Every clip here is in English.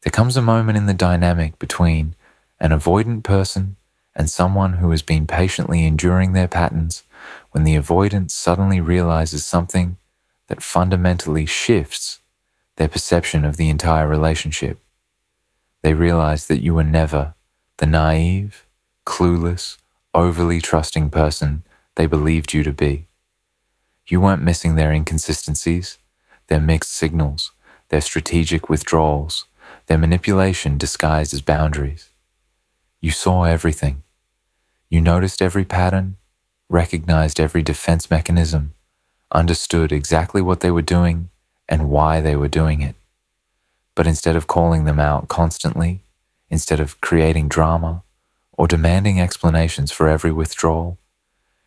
There comes a moment in the dynamic between an avoidant person and someone who has been patiently enduring their patterns when the avoidant suddenly realizes something that fundamentally shifts their perception of the entire relationship. They realize that you were never the naive, clueless, overly trusting person they believed you to be. You weren't missing their inconsistencies, their mixed signals, their strategic withdrawals, their manipulation disguised as boundaries. You saw everything. You noticed every pattern, recognized every defense mechanism, understood exactly what they were doing and why they were doing it. But instead of calling them out constantly, instead of creating drama or demanding explanations for every withdrawal,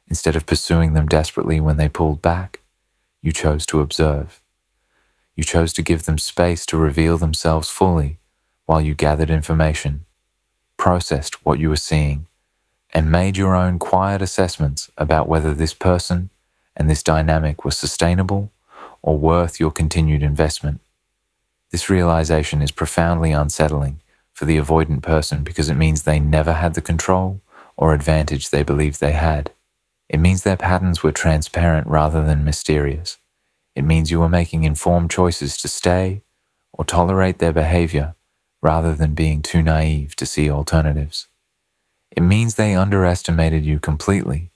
instead of pursuing them desperately when they pulled back, you chose to observe. You chose to give them space to reveal themselves fully while you gathered information, processed what you were seeing, and made your own quiet assessments about whether this person and this dynamic were sustainable or worth your continued investment. This realization is profoundly unsettling for the avoidant person because it means they never had the control or advantage they believed they had. It means their patterns were transparent rather than mysterious. It means you were making informed choices to stay or tolerate their behavior rather than being too naive to see alternatives. It means they underestimated you completely,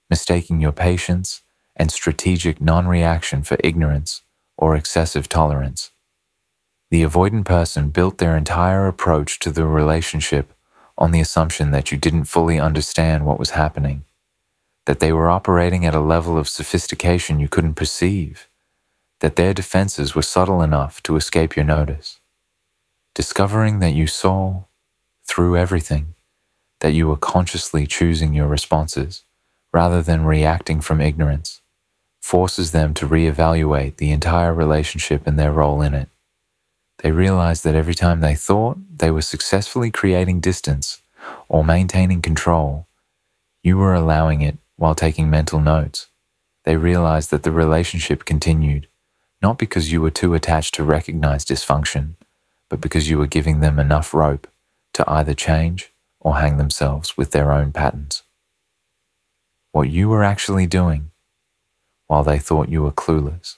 mistaking your patience and strategic non-reaction for ignorance or excessive tolerance. The avoidant person built their entire approach to the relationship on the assumption that you didn't fully understand what was happening, that they were operating at a level of sophistication you couldn't perceive, that their defenses were subtle enough to escape your notice. Discovering that you saw through everything, that you were consciously choosing your responses rather than reacting from ignorance, forces them to reevaluate the entire relationship and their role in it. They realize that every time they thought they were successfully creating distance or maintaining control, you were allowing it while taking mental notes. They realized that the relationship continued, not because you were too attached to recognize dysfunction, but because you were giving them enough rope to either change or hang themselves with their own patterns. What you were actually doing, while they thought you were clueless,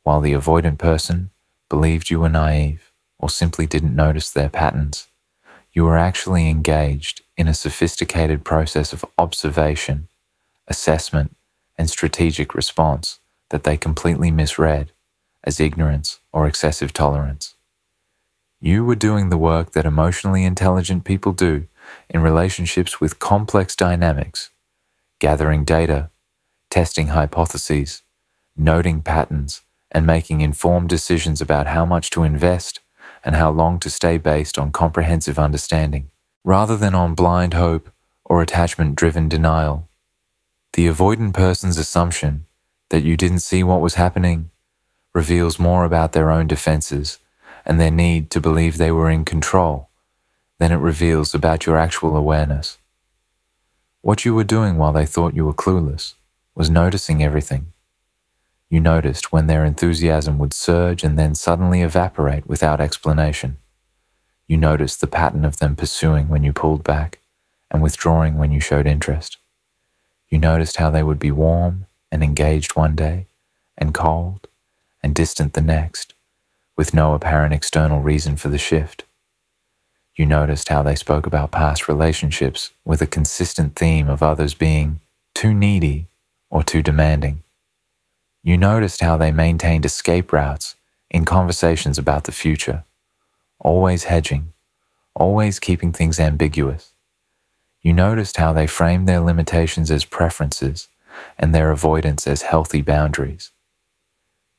while the avoidant person believed you were naive or simply didn't notice their patterns, you were actually engaged in a sophisticated process of observation, assessment, and strategic response that they completely misread as ignorance or excessive tolerance. You were doing the work that emotionally intelligent people do in relationships with complex dynamics, gathering data, testing hypotheses, noting patterns, and making informed decisions about how much to invest and how long to stay based on comprehensive understanding, rather than on blind hope or attachment-driven denial. The avoidant person's assumption that you didn't see what was happening reveals more about their own defenses and their need to believe they were in control than it reveals about your actual awareness. What you were doing while they thought you were clueless was noticing everything. You noticed when their enthusiasm would surge and then suddenly evaporate without explanation. You noticed the pattern of them pursuing when you pulled back and withdrawing when you showed interest. You noticed how they would be warm and engaged one day and cold and distant the next, with no apparent external reason for the shift. You noticed how they spoke about past relationships with a consistent theme of others being too needy or too demanding. You noticed how they maintained escape routes in conversations about the future, always hedging, always keeping things ambiguous. You noticed how they framed their limitations as preferences and their avoidance as healthy boundaries.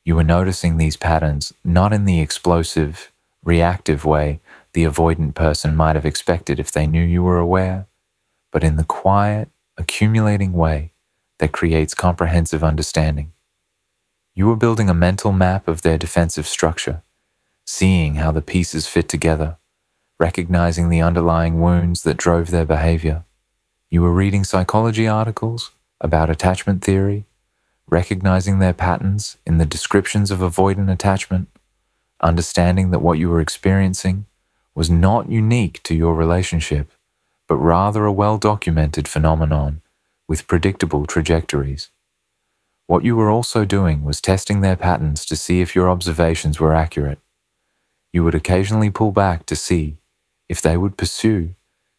You were noticing these patterns not in the explosive, reactive way the avoidant person might have expected if they knew you were aware, but in the quiet, accumulating way that creates comprehensive understanding. You were building a mental map of their defensive structure, seeing how the pieces fit together, recognizing the underlying wounds that drove their behavior. You were reading psychology articles about attachment theory, recognizing their patterns in the descriptions of avoidant attachment, understanding that what you were experiencing was not unique to your relationship, but rather a well-documented phenomenon with predictable trajectories. What you were also doing was testing their patterns to see if your observations were accurate. You would occasionally pull back to see if they would pursue,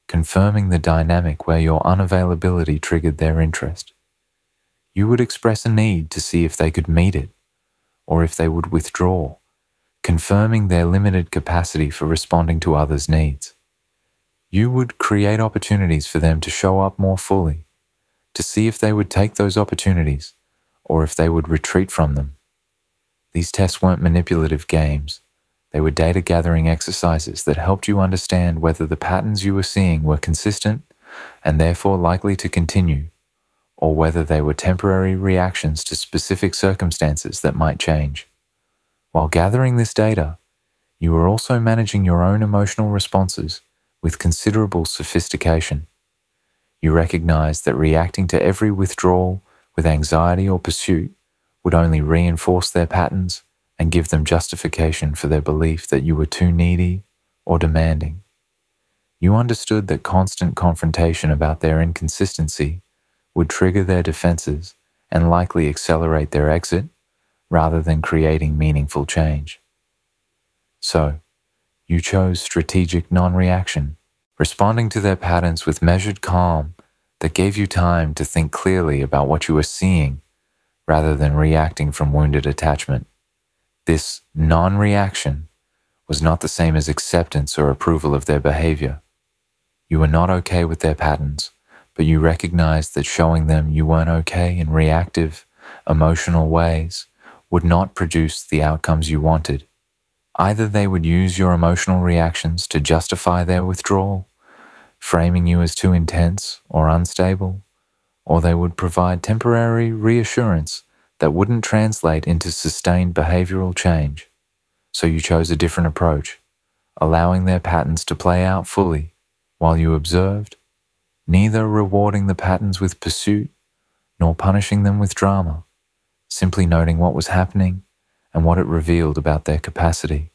confirming the dynamic where your unavailability triggered their interest. You would express a need to see if they could meet it, or if they would withdraw, confirming their limited capacity for responding to others' needs. You would create opportunities for them to show up more fully, to see if they would take those opportunities, or if they would retreat from them. These tests weren't manipulative games. They were data-gathering exercises that helped you understand whether the patterns you were seeing were consistent and therefore likely to continue, or whether they were temporary reactions to specific circumstances that might change. While gathering this data, you were also managing your own emotional responses with considerable sophistication. You recognized that reacting to every withdrawal with anxiety or pursuit would only reinforce their patterns and give them justification for their belief that you were too needy or demanding. You understood that constant confrontation about their inconsistency would trigger their defenses and likely accelerate their exit rather than creating meaningful change. So, you chose strategic non-reaction, responding to their patterns with measured calm that gave you time to think clearly about what you were seeing rather than reacting from wounded attachment. This non-reaction was not the same as acceptance or approval of their behavior. You were not okay with their patterns, but you recognized that showing them you weren't okay in reactive, emotional ways would not produce the outcomes you wanted. Either they would use your emotional reactions to justify their withdrawal, framing you as too intense or unstable, or they would provide temporary reassurance that wouldn't translate into sustained behavioral change. So you chose a different approach, allowing their patterns to play out fully while you observed, neither rewarding the patterns with pursuit nor punishing them with drama, simply noting what was happening and what it revealed about their capacity.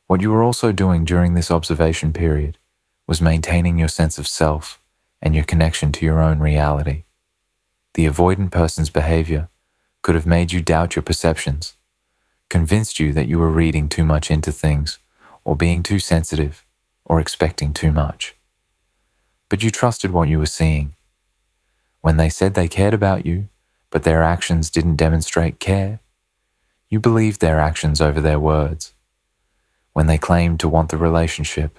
What you were also doing during this observation period was maintaining your sense of self and your connection to your own reality. The avoidant person's behavior could have made you doubt your perceptions, convinced you that you were reading too much into things, or being too sensitive, or expecting too much. But you trusted what you were seeing. When they said they cared about you, but their actions didn't demonstrate care, you believed their actions over their words. When they claimed to want the relationship,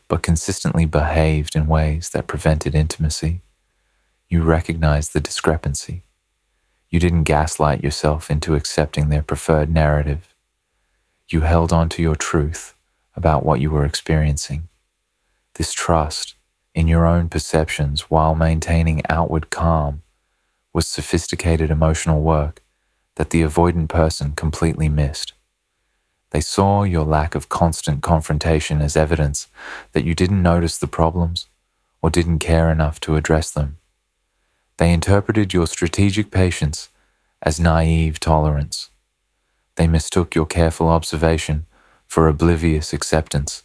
but consistently behaved in ways that prevented intimacy, you recognized the discrepancy. You didn't gaslight yourself into accepting their preferred narrative. You held on to your truth about what you were experiencing. This trust in your own perceptions while maintaining outward calm was sophisticated emotional work that the avoidant person completely missed. They saw your lack of constant confrontation as evidence that you didn't notice the problems or didn't care enough to address them. They interpreted your strategic patience as naive tolerance. They mistook your careful observation for oblivious acceptance.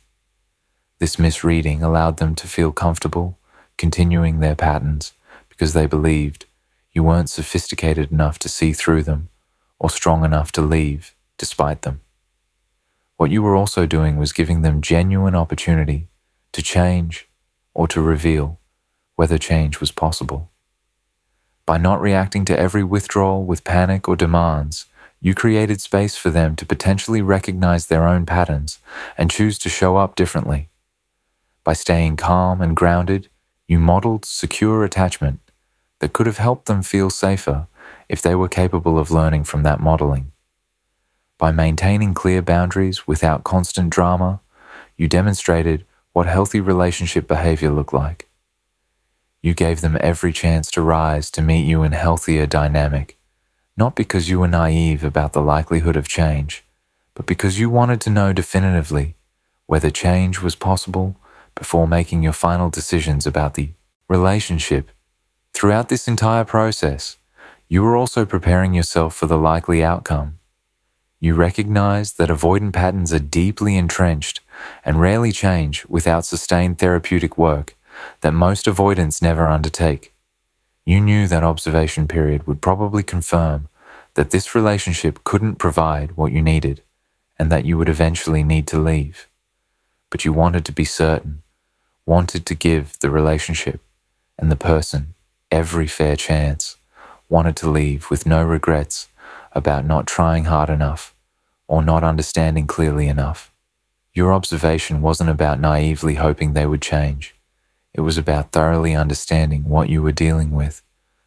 This misreading allowed them to feel comfortable continuing their patterns because they believed you weren't sophisticated enough to see through them or strong enough to leave despite them. What you were also doing was giving them genuine opportunity to change or to reveal whether change was possible. By not reacting to every withdrawal with panic or demands, you created space for them to potentially recognize their own patterns and choose to show up differently. By staying calm and grounded, you modeled secure attachment that could have helped them feel safer if they were capable of learning from that modeling. By maintaining clear boundaries without constant drama, you demonstrated what healthy relationship behavior looked like. You gave them every chance to rise to meet you in healthier dynamic, not because you were naive about the likelihood of change, but because you wanted to know definitively whether change was possible before making your final decisions about the relationship. Throughout this entire process, you were also preparing yourself for the likely outcome. You recognize that avoidant patterns are deeply entrenched and rarely change without sustained therapeutic work that most avoidants never undertake. You knew that observation period would probably confirm that this relationship couldn't provide what you needed and that you would eventually need to leave. But you wanted to be certain, wanted to give the relationship and the person every fair chance, wanted to leave with no regrets about not trying hard enough or not understanding clearly enough. Your observation wasn't about naively hoping they would change. It was about thoroughly understanding what you were dealing with,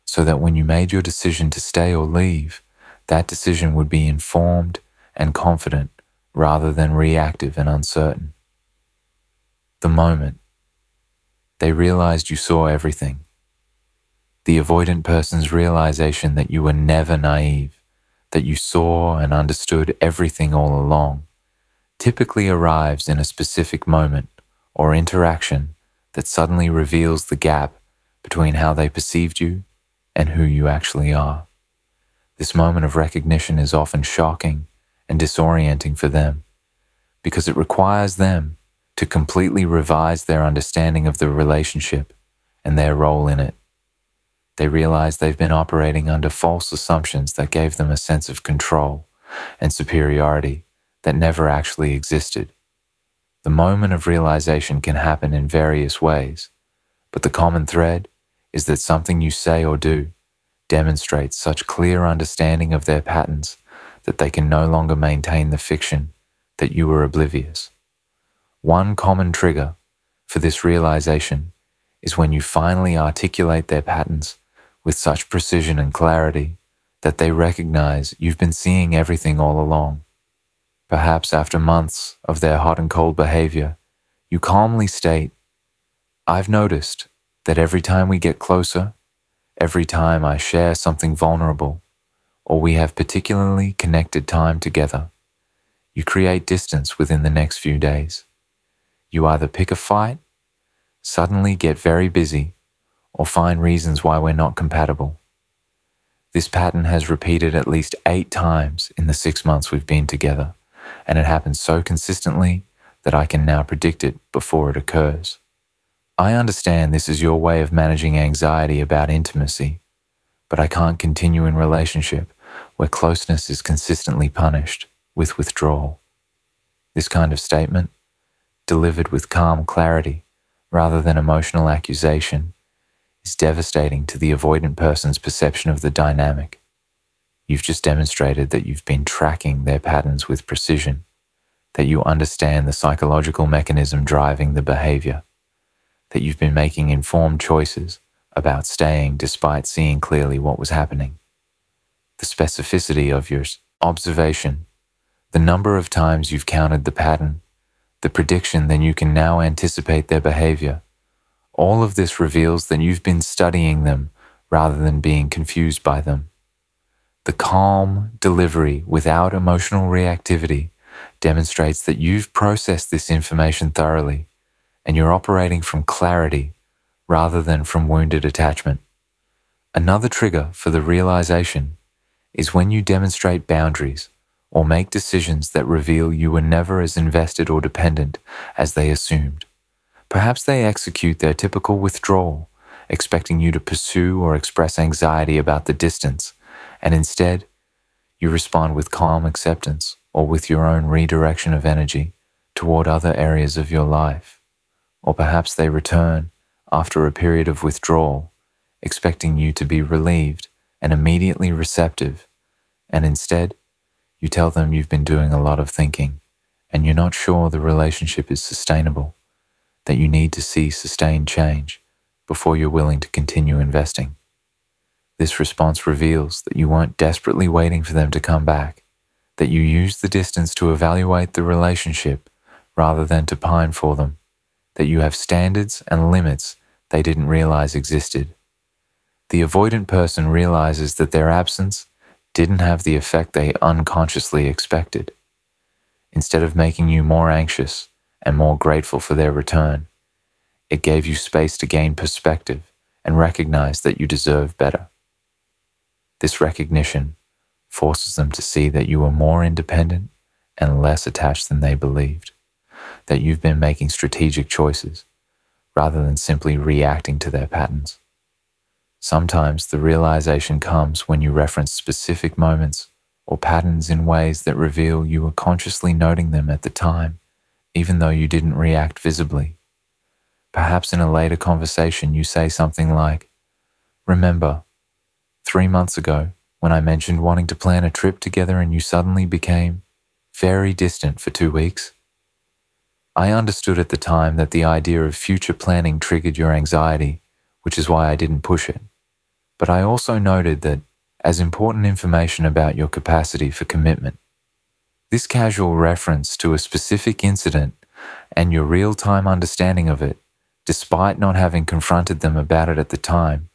so that when you made your decision to stay or leave, that decision would be informed and confident rather than reactive and uncertain. The moment they realized you saw everything, the avoidant person's realization that you were never naive, that you saw and understood everything all along, typically arrives in a specific moment or interaction that suddenly reveals the gap between how they perceived you and who you actually are. This moment of recognition is often shocking and disorienting for them because it requires them to completely revise their understanding of the relationship and their role in it. They realize they've been operating under false assumptions that gave them a sense of control and superiority that never actually existed. The moment of realization can happen in various ways, but the common thread is that something you say or do demonstrates such clear understanding of their patterns that they can no longer maintain the fiction that you were oblivious. One common trigger for this realization is when you finally articulate their patterns with such precision and clarity that they recognize you've been seeing everything all along. Perhaps after months of their hot and cold behavior, you calmly state, "I've noticed that every time we get closer, every time I share something vulnerable, or we have particularly connected time together, you create distance within the next few days. You either pick a fight, suddenly get very busy, or find reasons why we're not compatible." This pattern has repeated at least 8 times in the 6 months we've been together, and it happens so consistently that I can now predict it before it occurs. I understand this is your way of managing anxiety about intimacy, but I can't continue in relationship where closeness is consistently punished with withdrawal. This kind of statement, delivered with calm clarity rather than emotional accusation, is devastating to the avoidant person's perception of the dynamic. You've just demonstrated that you've been tracking their patterns with precision, that you understand the psychological mechanism driving the behavior, that you've been making informed choices about staying despite seeing clearly what was happening. The specificity of your observation, the number of times you've counted the pattern, the prediction that you can now anticipate their behavior, all of this reveals that you've been studying them rather than being confused by them. The calm delivery without emotional reactivity demonstrates that you've processed this information thoroughly and you're operating from clarity rather than from wounded attachment. Another trigger for the realization is when you demonstrate boundaries or make decisions that reveal you were never as invested or dependent as they assumed. Perhaps they execute their typical withdrawal, expecting you to pursue or express anxiety about the distance, and instead, you respond with calm acceptance or with your own redirection of energy toward other areas of your life. Or perhaps they return after a period of withdrawal, expecting you to be relieved and immediately receptive, and instead, you tell them you've been doing a lot of thinking and you're not sure the relationship is sustainable, that you need to see sustained change before you're willing to continue investing. This response reveals that you weren't desperately waiting for them to come back, that you used the distance to evaluate the relationship rather than to pine for them, that you have standards and limits they didn't realize existed. The avoidant person realizes that their absence didn't have the effect they unconsciously expected. Instead of making you more anxious and more grateful for their return, it gave you space to gain perspective and recognize that you deserve better. This recognition, forces them to see that you are more independent and less attached than they believed, that you've been making strategic choices rather than simply reacting to their patterns. Sometimes the realization comes when you reference specific moments or patterns in ways that reveal you were consciously noting them at the time, even though you didn't react visibly. Perhaps in a later conversation you say something like, "Remember, 3 months ago when I mentioned wanting to plan a trip together and you suddenly became very distant for 2 weeks? I understood at the time that the idea of future planning triggered your anxiety, which is why I didn't push it. But I also noted that as important information about your capacity for commitment. This casual reference to a specific incident and your real-time understanding of it, despite not having confronted them about it at the time,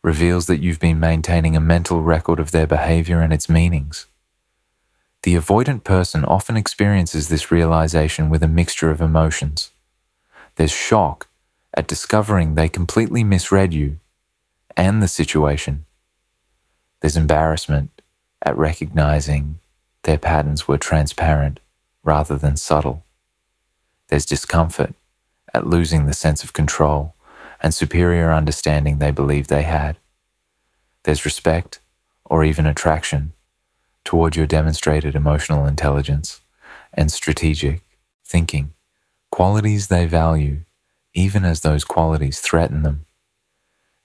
reveals that you've been maintaining a mental record of their behavior and its meanings. The avoidant person often experiences this realization with a mixture of emotions. There's shock at discovering they completely misread you and the situation. There's embarrassment at recognizing their patterns were transparent rather than subtle. There's discomfort at losing the sense of control and superior understanding they believed they had. There's respect or even attraction toward your demonstrated emotional intelligence and strategic thinking, qualities they value even as those qualities threaten them.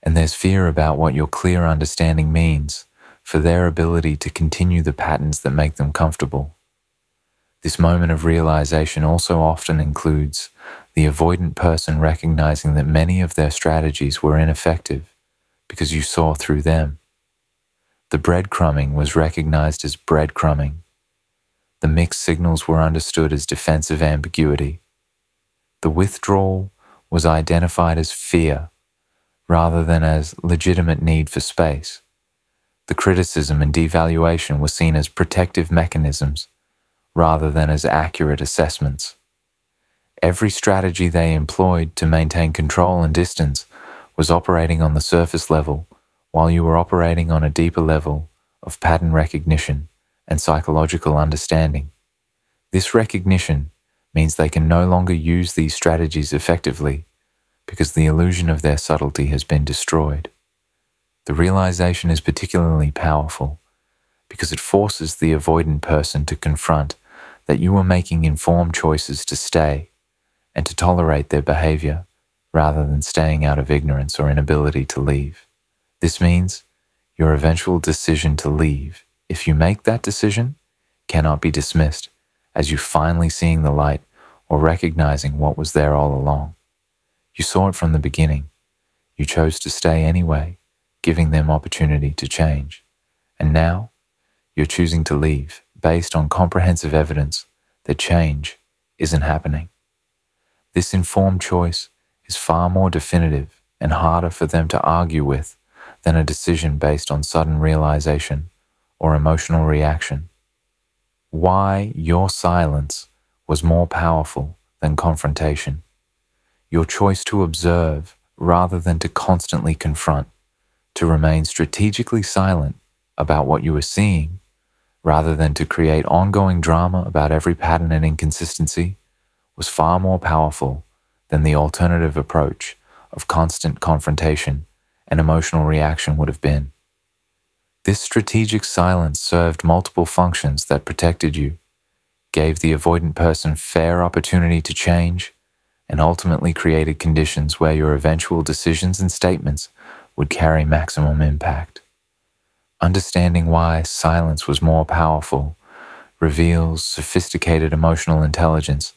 And there's fear about what your clear understanding means for their ability to continue the patterns that make them comfortable. This moment of realization also often includes the avoidant person recognizing that many of their strategies were ineffective because you saw through them. The breadcrumbing was recognized as breadcrumbing. The mixed signals were understood as defensive ambiguity. The withdrawal was identified as fear rather than as legitimate need for space. The criticism and devaluation were seen as protective mechanisms rather than as accurate assessments. Every strategy they employed to maintain control and distance was operating on the surface level, while you were operating on a deeper level of pattern recognition and psychological understanding. This recognition means they can no longer use these strategies effectively because the illusion of their subtlety has been destroyed. The realization is particularly powerful because it forces the avoidant person to confront that you are making informed choices to stay and to tolerate their behavior rather than staying out of ignorance or inability to leave. This means your eventual decision to leave, if you make that decision, cannot be dismissed as you finally seeing the light or recognizing what was there all along. You saw it from the beginning. You chose to stay anyway, giving them opportunity to change. And now, you're choosing to leave based on comprehensive evidence that change isn't happening. This informed choice is far more definitive and harder for them to argue with than a decision based on sudden realization or emotional reaction. Why your silence was more powerful than confrontation. Your choice to observe rather than to constantly confront, to remain strategically silent about what you were seeing rather than to create ongoing drama about every pattern and inconsistency, was far more powerful than the alternative approach of constant confrontation and emotional reaction would have been. This strategic silence served multiple functions that protected you, gave the avoidant person fair opportunity to change, and ultimately created conditions where your eventual decisions and statements would carry maximum impact. Understanding why silence was more powerful reveals sophisticated emotional intelligence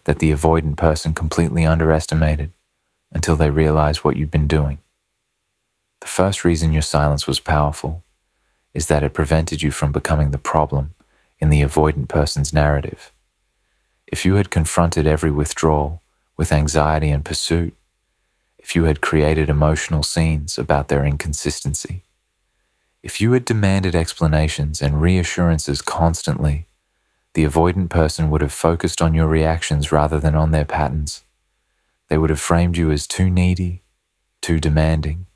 that the avoidant person completely underestimated until they realized what you'd been doing. The first reason your silence was powerful is that it prevented you from becoming the problem in the avoidant person's narrative. If you had confronted every withdrawal with anxiety and pursuit, if you had created emotional scenes about their inconsistency, if you had demanded explanations and reassurances constantly, the avoidant person would have focused on your reactions rather than on their patterns. They would have framed you as too needy, too demanding,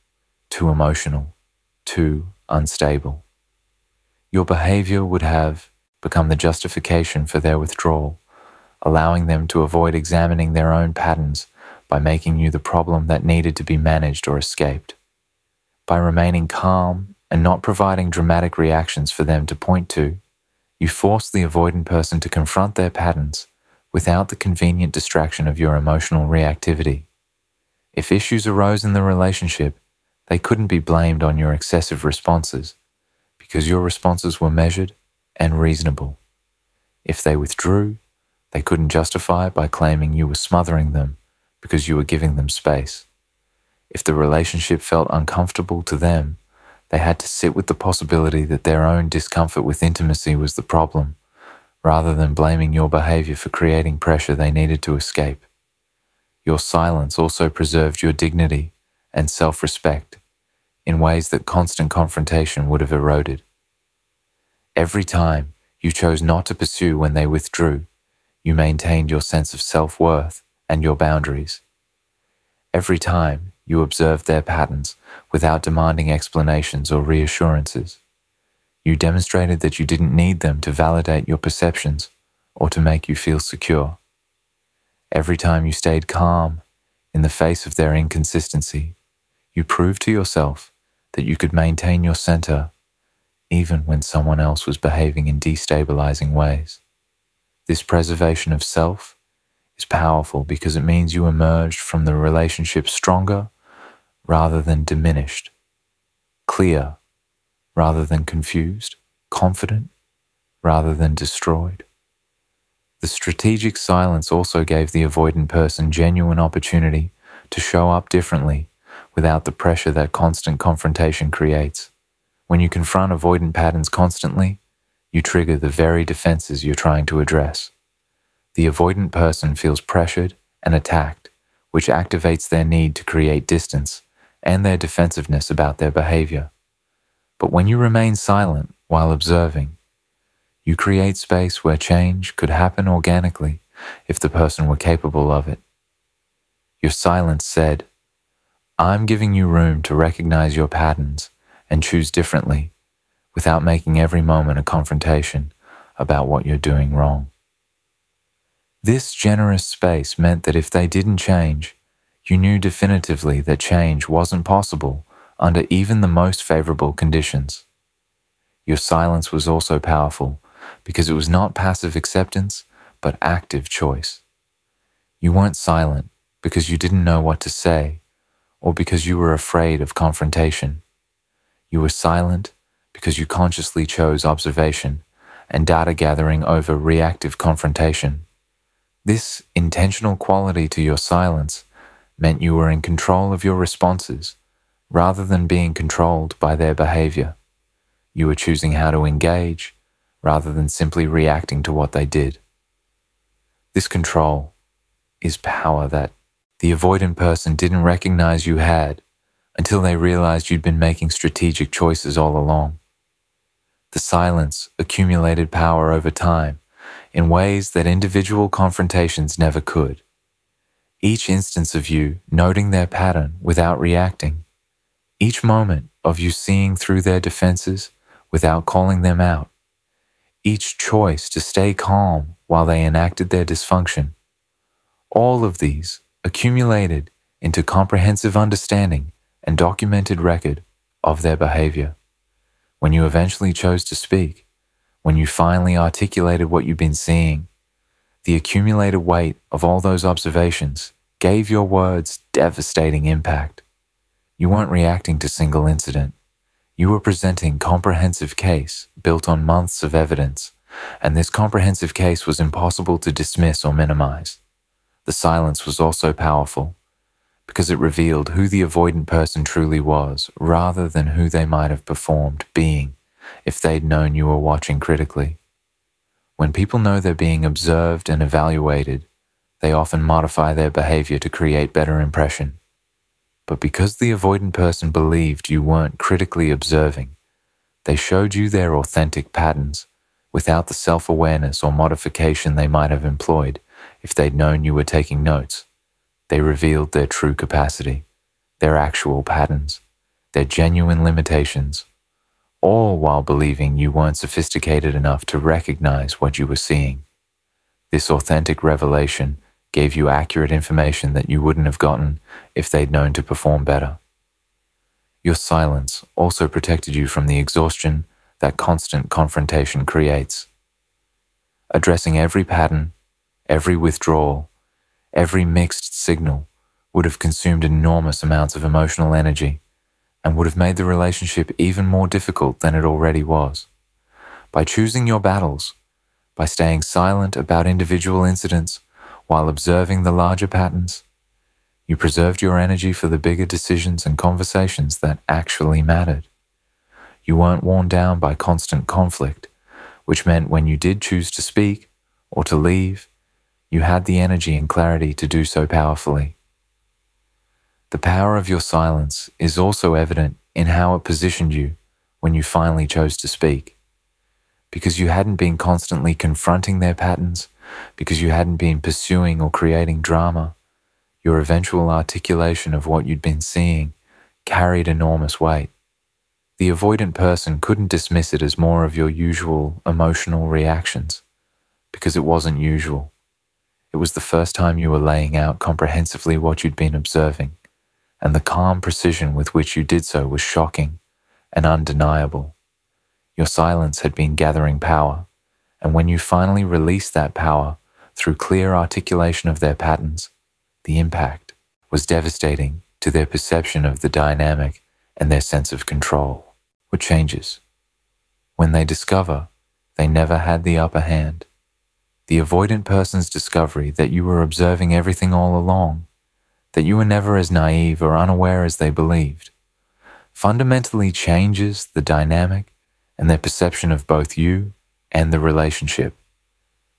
too emotional, too unstable. your behavior would have become the justification for their withdrawal, allowing them to avoid examining their own patterns by making you the problem that needed to be managed or escaped. By remaining calm and not providing dramatic reactions for them to point to, you force the avoidant person to confront their patterns without the convenient distraction of your emotional reactivity. If issues arose in the relationship, they couldn't be blamed on your excessive responses because your responses were measured and reasonable. If they withdrew, they couldn't justify it by claiming you were smothering them because you were giving them space. If the relationship felt uncomfortable to them, they had to sit with the possibility that their own discomfort with intimacy was the problem, rather than blaming your behavior for creating pressure they needed to escape. Your silence also preserved your dignity and self-respect in ways that constant confrontation would have eroded. Every time you chose not to pursue when they withdrew, you maintained your sense of self-worth and your boundaries. Every time you observed their patterns without demanding explanations or reassurances, you demonstrated that you didn't need them to validate your perceptions or to make you feel secure. Every time you stayed calm in the face of their inconsistency, you proved to yourself that you could maintain your center even when someone else was behaving in destabilizing ways. This preservation of self is powerful because it means you emerged from the relationship stronger rather than diminished, clear rather than confused, confident rather than destroyed. The strategic silence also gave the avoidant person genuine opportunity to show up differently without the pressure that constant confrontation creates. When you confront avoidant patterns constantly, you trigger the very defenses you're trying to address. The avoidant person feels pressured and attacked, which activates their need to create distance and their defensiveness about their behavior. But when you remain silent while observing, you create space where change could happen organically if the person were capable of it. Your silence said, "I'm giving you room to recognize your patterns and choose differently without making every moment a confrontation about what you're doing wrong." This generous space meant that if they didn't change, you knew definitively that change wasn't possible under even the most favorable conditions. Your silence was also powerful because it was not passive acceptance, but active choice. You weren't silent because you didn't know what to say or because you were afraid of confrontation. You were silent because you consciously chose observation and data gathering over reactive confrontation. This intentional quality to your silence meant you were in control of your responses rather than being controlled by their behavior. You were choosing how to engage rather than simply reacting to what they did. This control is power that the avoidant person didn't recognize you had until they realized you'd been making strategic choices all along. The silence accumulated power over time in ways that individual confrontations never could. Each instance of you noting their pattern without reacting, each moment of you seeing through their defenses without calling them out, each choice to stay calm while they enacted their dysfunction, all of these accumulated into comprehensive understanding and documented record of their behavior. When you eventually chose to speak, when you finally articulated what you've been seeing, the accumulated weight of all those observations gave your words devastating impact. You weren't reacting to single incident. You were presenting comprehensive case built on months of evidence, and this comprehensive case was impossible to dismiss or minimize. The silence was also powerful because it revealed who the avoidant person truly was rather than who they might have performed being if they'd known you were watching critically. When people know they're being observed and evaluated, they often modify their behavior to create better impression. But because the avoidant person believed you weren't critically observing, they showed you their authentic patterns without the self-awareness or modification they might have employed if they'd known you were taking notes. They revealed their true capacity, their actual patterns, their genuine limitations, all while believing you weren't sophisticated enough to recognize what you were seeing. This authentic revelation gave you accurate information that you wouldn't have gotten if they'd known to perform better. Your silence also protected you from the exhaustion that constant confrontation creates. Addressing every pattern, every withdrawal, every mixed signal would have consumed enormous amounts of emotional energy and would have made the relationship even more difficult than it already was. By choosing your battles, by staying silent about individual incidents while observing the larger patterns, you preserved your energy for the bigger decisions and conversations that actually mattered. You weren't worn down by constant conflict, which meant when you did choose to speak or to leave, you had the energy and clarity to do so powerfully. The power of your silence is also evident in how it positioned you when you finally chose to speak. Because you hadn't been constantly confronting their patterns, because you hadn't been pursuing or creating drama, your eventual articulation of what you'd been seeing carried enormous weight. The avoidant person couldn't dismiss it as more of your usual emotional reactions, because it wasn't usual. It was the first time you were laying out comprehensively what you'd been observing, and the calm precision with which you did so was shocking and undeniable. Your silence had been gathering power, and when you finally released that power through clear articulation of their patterns, the impact was devastating to their perception of the dynamic and their sense of control. What changes? When they discover they never had the upper hand, the avoidant person's discovery that you were observing everything all along, that you were never as naive or unaware as they believed, fundamentally changes the dynamic and their perception of both you and the relationship.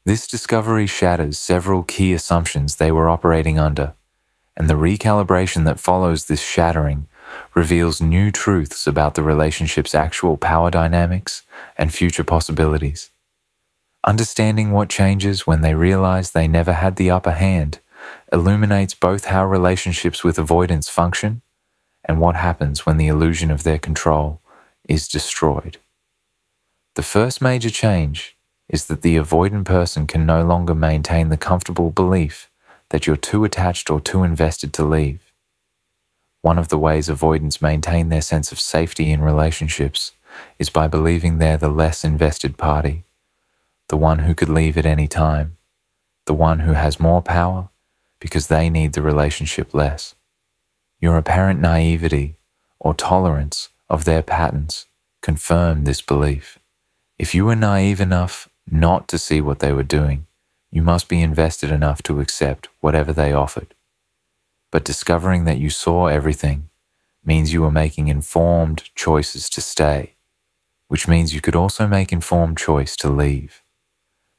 This discovery shatters several key assumptions they were operating under, and the recalibration that follows this shattering reveals new truths about the relationship's actual power dynamics and future possibilities. Understanding what changes when they realize they never had the upper hand illuminates both how relationships with avoidance function and what happens when the illusion of their control is destroyed. The first major change is that the avoidant person can no longer maintain the comfortable belief that you're too attached or too invested to leave. One of the ways avoidants maintain their sense of safety in relationships is by believing they're the less invested party, the one who could leave at any time, the one who has more power because they need the relationship less. Your apparent naivety or tolerance of their patterns confirm this belief. If you were naive enough not to see what they were doing, you must be invested enough to accept whatever they offered. But discovering that you saw everything means you were making informed choices to stay, which means you could also make informed choice to leave.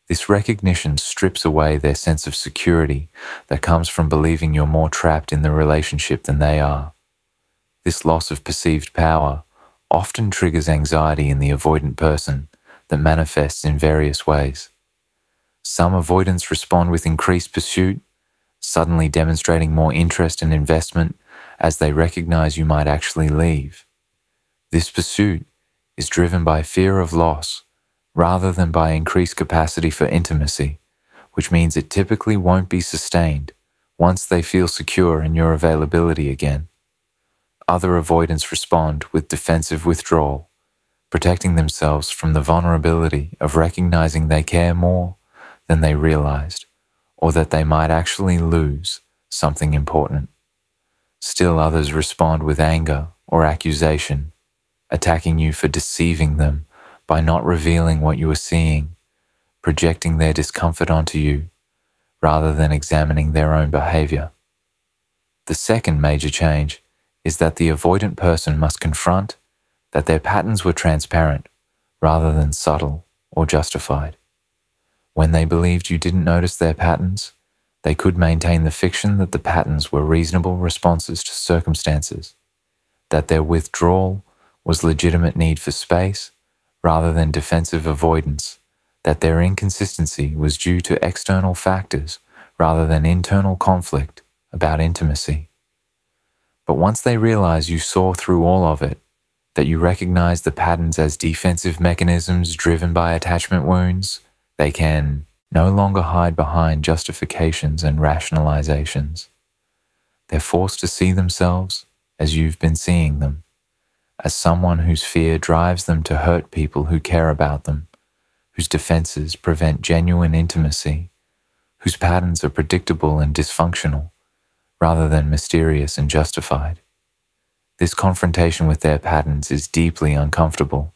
This recognition strips away their sense of security that comes from believing you're more trapped in the relationship than they are. This loss of perceived power often triggers anxiety in the avoidant person that manifests in various ways. Some avoidants respond with increased pursuit, suddenly demonstrating more interest and investment as they recognize you might actually leave. This pursuit is driven by fear of loss rather than by increased capacity for intimacy, which means it typically won't be sustained once they feel secure in your availability again. Other avoidants respond with defensive withdrawal, protecting themselves from the vulnerability of recognizing they care more than they realized, or that they might actually lose something important. Still others respond with anger or accusation, attacking you for deceiving them by not revealing what you are seeing, projecting their discomfort onto you, rather than examining their own behavior. The second major change is that the avoidant person must confront that their patterns were transparent rather than subtle or justified. When they believed you didn't notice their patterns, they could maintain the fiction that the patterns were reasonable responses to circumstances, that their withdrawal was legitimate need for space rather than defensive avoidance, that their inconsistency was due to external factors rather than internal conflict about intimacy. But once they realized you saw through all of it, that you recognize the patterns as defensive mechanisms driven by attachment wounds, they can no longer hide behind justifications and rationalizations. They're forced to see themselves as you've been seeing them, as someone whose fear drives them to hurt people who care about them, whose defenses prevent genuine intimacy, whose patterns are predictable and dysfunctional, rather than mysterious and justified. This confrontation with their patterns is deeply uncomfortable,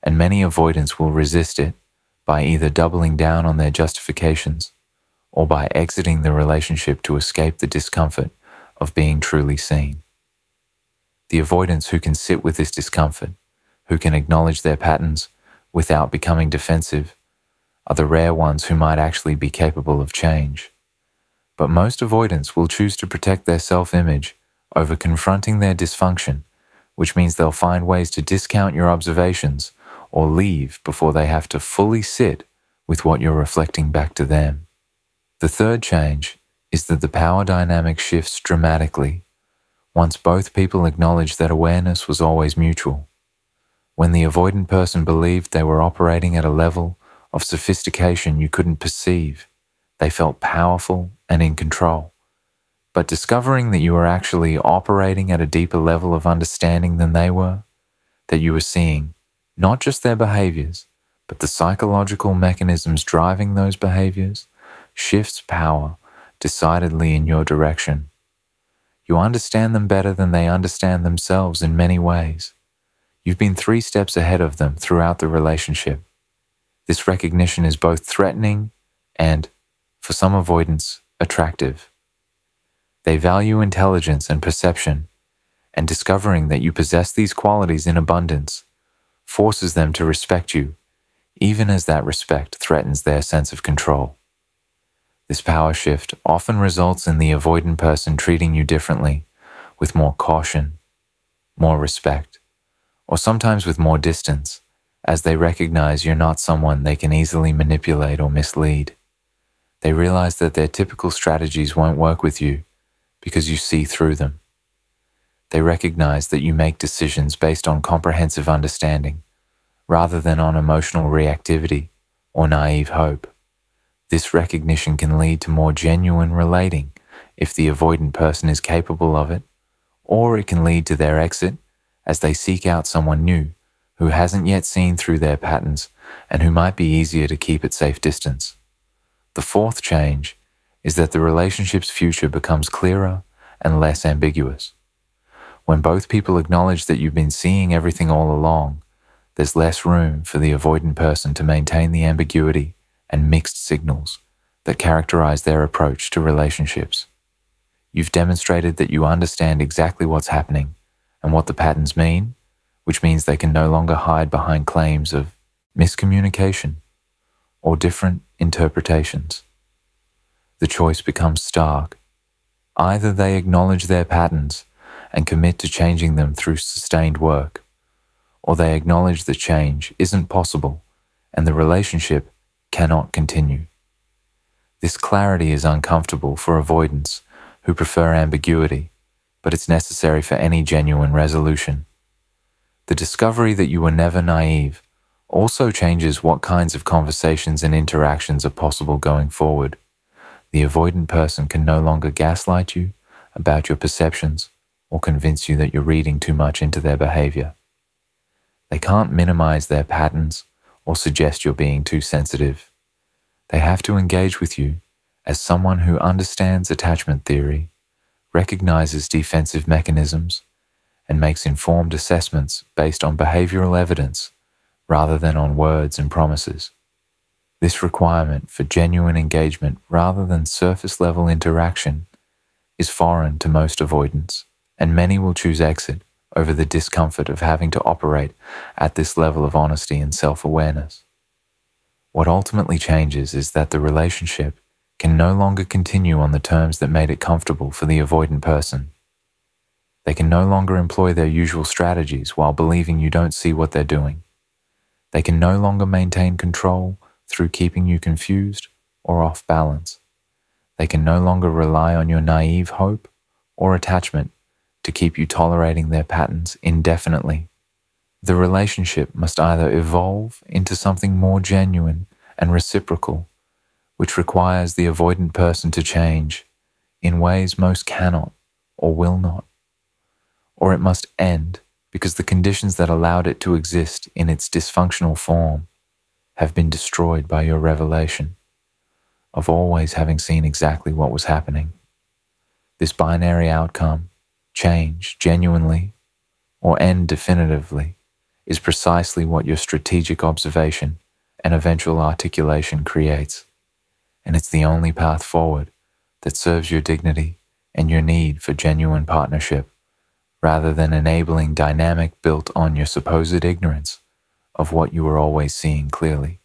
and many avoidants will resist it by either doubling down on their justifications or by exiting the relationship to escape the discomfort of being truly seen. The avoidants who can sit with this discomfort, who can acknowledge their patterns without becoming defensive, are the rare ones who might actually be capable of change. But most avoidants will choose to protect their self-image over confronting their dysfunction, which means they'll find ways to discount your observations or leave before they have to fully sit with what you're reflecting back to them. The third change is that the power dynamic shifts dramatically once both people acknowledge that awareness was always mutual. When the avoidant person believed they were operating at a level of sophistication you couldn't perceive, they felt powerful and in control. But discovering that you were actually operating at a deeper level of understanding than they were, that you were seeing not just their behaviors, but the psychological mechanisms driving those behaviors, shifts power decidedly in your direction. You understand them better than they understand themselves in many ways. You've been 3 steps ahead of them throughout the relationship. This recognition is both threatening and, for some avoidants, attractive. They value intelligence and perception, and discovering that you possess these qualities in abundance forces them to respect you, even as that respect threatens their sense of control. This power shift often results in the avoidant person treating you differently, with more caution, more respect, or sometimes with more distance, as they recognize you're not someone they can easily manipulate or mislead. They realize that their typical strategies won't work with you because you see through them. They recognize that you make decisions based on comprehensive understanding, rather than on emotional reactivity or naive hope. This recognition can lead to more genuine relating if the avoidant person is capable of it, or it can lead to their exit as they seek out someone new who hasn't yet seen through their patterns and who might be easier to keep at safe distance. The fourth change is that the relationship's future becomes clearer and less ambiguous. When both people acknowledge that you've been seeing everything all along, there's less room for the avoidant person to maintain the ambiguity and mixed signals that characterize their approach to relationships. You've demonstrated that you understand exactly what's happening and what the patterns mean, which means they can no longer hide behind claims of miscommunication or different interpretations. The choice becomes stark. Either they acknowledge their patterns and commit to changing them through sustained work, or they acknowledge that change isn't possible and the relationship cannot continue. This clarity is uncomfortable for avoidants who prefer ambiguity, but it's necessary for any genuine resolution. The discovery that you were never naive also changes what kinds of conversations and interactions are possible going forward. The avoidant person can no longer gaslight you about your perceptions or convince you that you're reading too much into their behavior. They can't minimize their patterns or suggest you're being too sensitive. They have to engage with you as someone who understands attachment theory, recognizes defensive mechanisms, and makes informed assessments based on behavioral evidence rather than on words and promises. This requirement for genuine engagement rather than surface-level interaction is foreign to most avoidants, and many will choose exit over the discomfort of having to operate at this level of honesty and self-awareness. What ultimately changes is that the relationship can no longer continue on the terms that made it comfortable for the avoidant person. They can no longer employ their usual strategies while believing you don't see what they're doing. They can no longer maintain control through keeping you confused or off balance. They can no longer rely on your naive hope or attachment to keep you tolerating their patterns indefinitely. The relationship must either evolve into something more genuine and reciprocal, which requires the avoidant person to change in ways most cannot or will not, or it must end because the conditions that allowed it to exist in its dysfunctional form have been destroyed by your revelation of always having seen exactly what was happening. This binary outcome, change genuinely or end definitively, is precisely what your strategic observation and eventual articulation creates. And it's the only path forward that serves your dignity and your need for genuine partnership, rather than enabling dynamic built on your supposed ignorance of what you were always seeing clearly.